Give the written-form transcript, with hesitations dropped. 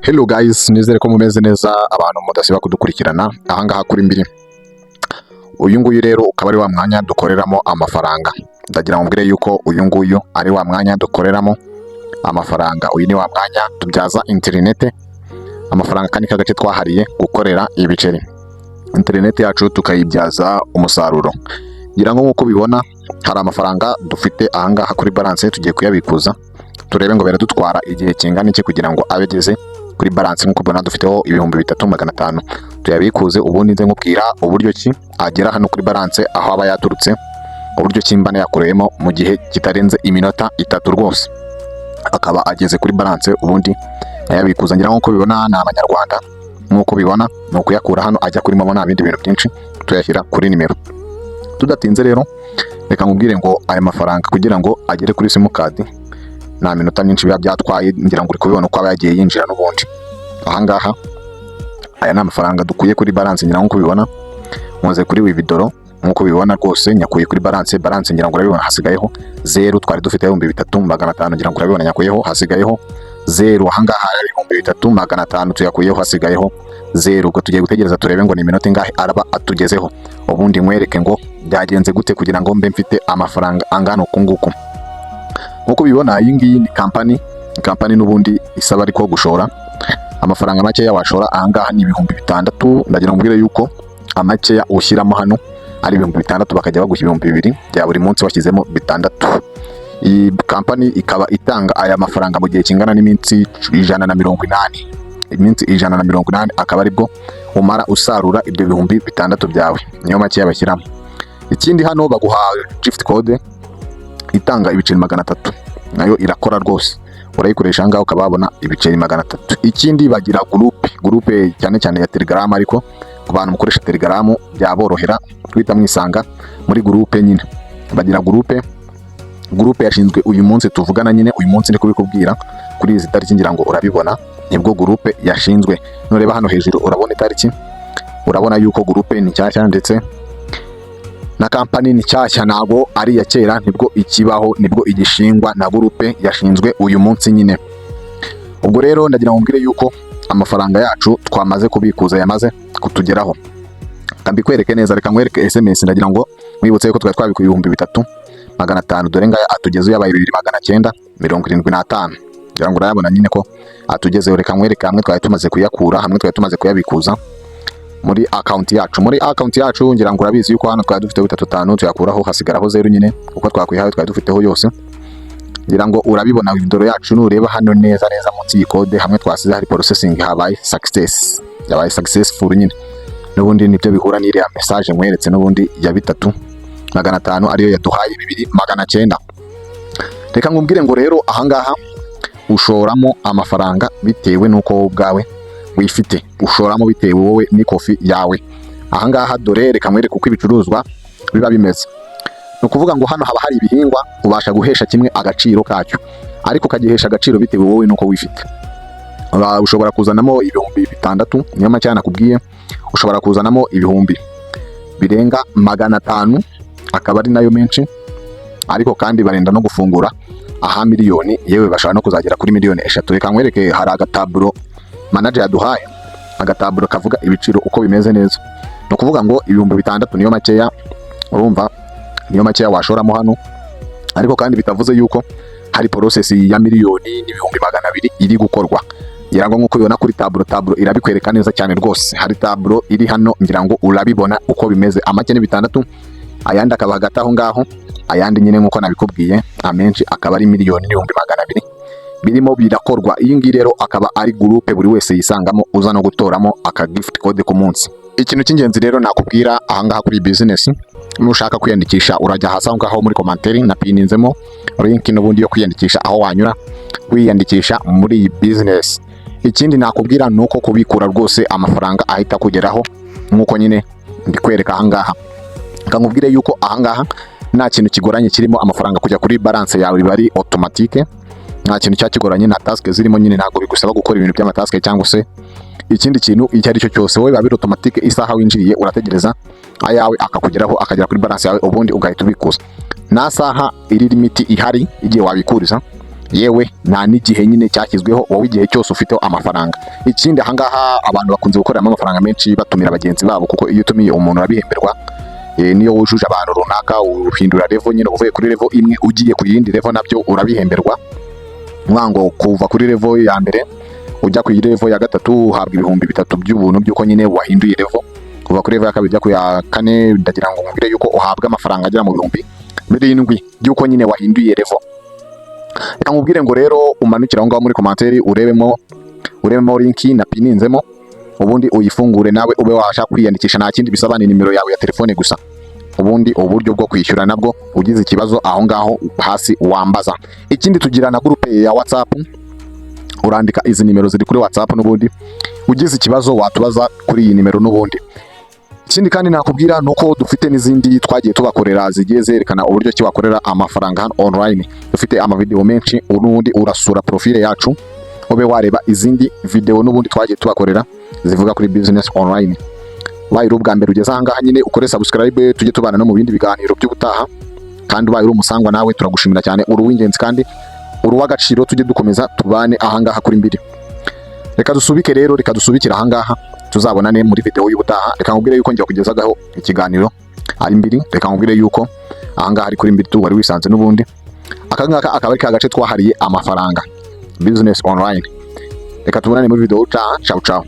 Hello guys, nizere ko mumeze neza abantu mudasiba kudukurikirana ahangaha kuri mbiri. Uyu nguyu rero ukaba ari wa mwanya dukoreramo amafaranga. Ndagira ngo mbwire yuko uyu nguyu ari wa mwanya dukoreramo amafaranga. Uyu ni wa mwanya tubyaza interinete amafaranga, kandi kagace twahariye gukorera ibiceri. Interinete yacu tukayibyaza umusaruro. Ngira ngo nkuko bibona hari amafaranga dufite ahangaha kuri balance tugiye kuyabikuza. Turebe ngo biradutwara igihe kingana iki kugira ngo abegeze kuri balance. Nkuko ubona dufiteho 3500. Tuyabikuze ubundi nze nkubwira uburyo ki agera hano kuri balance aho aba yaturutse, uburyo ki mbana yakoreyemo mu gihe kitarenze iminota 3 rwose akaba ageze kuri balance ubundi ayabikuza. Ngira nkuko bibona ni abanyarwanda, nkuko bibona no kuyakura hano ajya kuri momo, nta bindi bintu byinshi tuyashyira kuri nimero. Tudatinze rero reka nkubwire ngo aya mafaranga kugira ngo agere kuri simukadi nta minota myinshi biba byatwaye. Ngira ngo uri kubibona uko aba yagiye yinjira n'ubundi. Ahangaha aya ni amafaranga dukuye kuri balance. Ngira ngo ubibona muze kuri wibidoro, nkuko bibona rwose nyakuye kuri balance. Balance ngira ngo urabibona hasigayeho 0, twari dufite 3500. Ngira ngo urabibona nyakuyeho hasigayeho 0. Ahangaha 3500 tuyakuyeho hasigayeho 0. Ubwo tugiye gutegereza turebe ngo ni iminota ingahe araba atugezeho, ubundi mwereke ngo byagenze gute kugira ngo mbe mfite amafaranga angana uku nguku. Nkuko bibona iyi ngiyi ni kampani n'ubundi isaba ariko gushora amafaranga makeya. Washora ahangaha ni 6000. Ndagira ngo mbwire yuko amakeya ushyiramo hano ari 6000, bakajya baguha 2000 bya buri munsi washyizemo 6. Iyi kampani ikaba itanga aya mafaranga mu gihe kingana n'iminsi 180. Iminsi 180 akaba aribwo umara usarura ibyo 6000 byawe, niyo makeya bashyiramo. Ikindi hano baguha gift code itanga ibiceri 300, nayo irakora rwose. Urayikoresha ahangaha ukaba wabona ibiceri 300. Ikindi bagira groupe cyane cyane ya Telegram, ariko ku bantu mukoresha Telegram byaborohera twita mwisanga muri groupe nyine. Bagira groupe yashinzwe uyu munsi tuvugana nyine. Uyu munsi ndi kubikubwira kuri izi tariki, ngira ngo urabibona nibwo groupe yashinzwe. Nureba hano hejuru urabona itariki, urabona yuko groupe ni cyashya ndetse na kampani ni cyashya, ntabwo ari ya kera, nibwo ikibaho, nibwo igishingwa na groupe yashinzwe uyu munsi nyine. Ubwo rero ndagira ngo mbwire yuko amafaranga yacu twamaze kubikuza yamaze kutugeraho. Kandi kwereke neza, reka nkwereke SMS. Ndagira ngo mwibutse yuko twari twabikuye 3500, dore ngaya atugeze yabaye 2975. Ngira ngo urayabona nyine ko atugeze. Reka nkwereke hamwe twari tumaze kuyakura, hamwe twari tumaze kuyabikuza muri account yacu. Muri account yacu ngira ngo urabizi yuko hano twari dufite 3500 tuyakuraho hasigaraho 0 nyine, uko twakwihaye twari dufiteho yose. Ngira ngo urabibona wibidoro yacu, nureba hano neza munsi y'ikode hamwe twasize hari processing habaye success, yabaye successful nyine. Nubundi nibyo bihura n'iriya message mweretse n'ubundi ya 3500 ariyo yaduhaye 2900. Reka ngumbwire ngo rero ahangaha ushoramo amafaranga bitewe nuko wowe ubwawe wifite, ushoramo bitewe wowe n'ikofi yawe. Ahangaha dore reka mwereke uko ibicuruzwa biba bimeze. Nukuvuga ngo hano haba hari ibihingwa ubasha guhesha kimwe agaciro kacyo, ariko kagihesha agaciro bitewe wowe nuko wifite. Ushobora kuzanamo 6000, niyo macye nakubwiye. Ushobora kuzanamo 1000 birenga 500, akaba ari nayo menshi, ariko kandi barenda no gufungura aha miliyoni, yewe bashaka no kuzagera kuri miliyoni 3. Reka nkwereke hari agataburo manager yaduhaye, agataburo kavuga ibiciro uko bimeze neza. No kuvuga ngo 6000 niyo makeya, urumva niyo makeya washoramo hano, ariko kandi bitavuze yuko hari process ya miliyoni n'200,000 iri gukorwa. Ngira ngo nkuko ubibona kuri taburo irabikwereka neza cyane rwose. Hari taburo iri hano, ngira ngo urabibona uko bimeze. Amake ni 6, ayandi akaba hagati aho ngaho, ayandi nyine nkuko nabikubwiye amenshi akaba ari miliyoni n'200,000 birimo birakorwa. Iyi ngiyi rero akaba ari groupe buri wese yisangamo, uza no gutoramo aka gift code ku munsi. Ikintu cy'ingenzi rero nakubwira ahangaha kuri business, nushaka kwiyandikisha urajya hasi aho ngaho muri commentaire na pininzemo link n'ubundi yo kwiyandikisha, aho wanyura wiyandikisha muri iyi business. Ikindi nakubwira nuko kubikura rwose amafaranga ahita kugeraho nkuko nyine ndikwereka ahangaha. Nkangubwire yuko ahangaha nta kintu kigoranye kirimo, amafaranga kujya kuri balance yawe bari automatique, nta kintu cyakigoranye, na task zirimo nyine, ntabwo bigusaba gukora ibintu by'amatask cyangwa se ikindi kintu icyo ari cyo cyose. Wowe babiri automatique, isaha winjiriye urategereza ayawe akakugeraho, akagera kuri balance yawe, ubundi ugahita ubikuza. Na saha iri limit ihari igiye wabikuriza, yewe nta n'igihe nyine cyashyizweho, wowe igihe cyose ufiteho amafaranga. Ikindi ahangaha abantu bakunze gukoreramo amafaranga menshi batumira bagenzi babo, kuko iyo utumiye umuntu urabihemberwa. Niyo wujuje abantu runaka uhindura level, nyine uvuye kuri level imwe ugiye ku yindi level nabyo urabihemberwa. Mwango kuva kuri level ya mbere ujya ku level ya gatatu uhabwa ibihumbi 3 by'ubuntu byuko nyine wahinduye level. Kuva kuri level ya kabiri ujya ku ya kane ndagira ngo nkubwire yuko uhabwa amafaranga agera mu bihumbi 7 byuko nyine wahinduye level. Reka nkubwire ngo rero umanukira aho ngaho muri commentaire urebemo link na pininzemo, ubundi uyifungure nawe ube wabasha kwiyandikisha. Nta kindi bisaba, ni nimero yawe ya telefone gusa. Ubundi uburyo bwo kwishyura nabwo ugize ikibazo aho ngaho hasi wambaza. Ikindi tugira na groupe ya WhatsApp, urandika izi nimero ziri kuri WhatsApp, n'ubundi ugize ikibazo watubaza kuri iyi nimero n'ubundi. Ikindi kandi nakubwira nuko dufite n'izindi twagiye tubakorera zigiye zerekana uburyo ki wakorera amafaranga hano online. Dufite amavideo menshi, n'ubundi urasura profile yacu ube wareba izindi video n'ubundi twagiye tubakorera zivuga kuri business online. Ubaye uri ubwa mbere ugeze ahangaha nyine ukore subscribe, tujye tubana no mu bindi biganiro by'ubutaha. Kandi ubaye uri umusangwa nawe turagushimira cyane, uri uw'ingenzi kandi uri uw'agaciro. Tujye dukomeza tubane ahangaha kuri mbiri. Reka dusubikira ahangaha, tuzabonane muri video y'ubutaha. Reka nkubwire yuko ngiye kugezagaho ikiganiro ari mbiri. Reka nkubwire yuko ahangaha ari kuri mbiri tu wari wisanze n'ubundi. Akangaka akaba ari ka gace twahariye amafaranga business online. Reka tubonane muri video y'ubutaha. Ciao ciao.